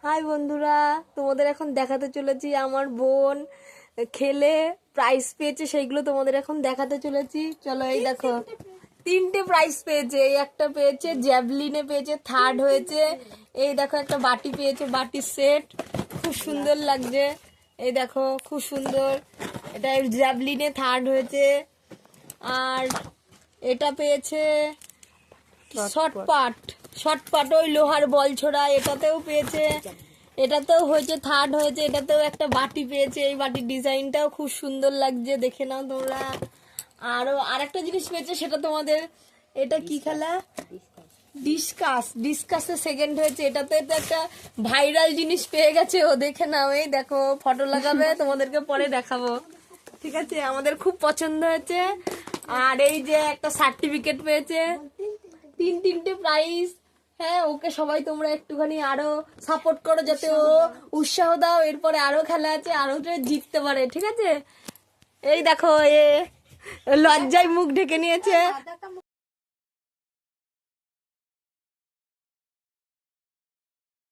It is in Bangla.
হাই বন্ধুরা, তোমাদের এখন দেখাতে চলেছি আমার বোন খেলে প্রাইজ পেয়েছে, সেইগুলো তোমাদের এখন দেখাতে চলেছি। চলো, এই দেখো, 3টে প্রাইজ পেয়েছে। এই একটা পেয়েছে জ্যাভলিনে, পেয়েছে, থার্ড হয়েছে। এই দেখো একটা বাটি পেয়েছে, বাটির সেট, খুব সুন্দর লাগছে। এই দেখো, খুব সুন্দর, এটা জ্যাভলিনে থার্ড হয়েছে। আর এটা পেয়েছে শর্টপাট, ওই লোহার বল ছোড়া, এটাতেও পেয়েছে। এটাতেও হয়েছে, থার্ড হয়েছে। এটাতেও একটা বাটি পেয়েছে, এই বাটির ডিজাইনটাও খুব সুন্দর লাগছে, দেখে নাও তোমরা। আরো আরেকটা জিনিস পেয়েছে, সেটা তোমাদের, এটা কি খেলা, ডিসকাসে সেকেন্ড হয়েছে। এটাতে তো একটা ভাইরাল জিনিস পেয়ে গেছে ও, দেখে নাও। এই দেখো, ফটো লাগাবে, তোমাদেরকে পরে দেখাবো, ঠিক আছে? আমাদের খুব পছন্দ হয়েছে। আর এই যে একটা সার্টিফিকেট পেয়েছে, 3টে প্রাইজ। হ্যাঁ, ওকে সবাই তোমরা একটুখানি আরো সাপোর্ট করো, যাতে ও উৎসাহ দাও, এরপরে আরো খেলা আছে, আরো জিততে পারে, ঠিক আছে? এই দেখো, এ লজ্জায় মুখ ঢেকে নিয়েছে।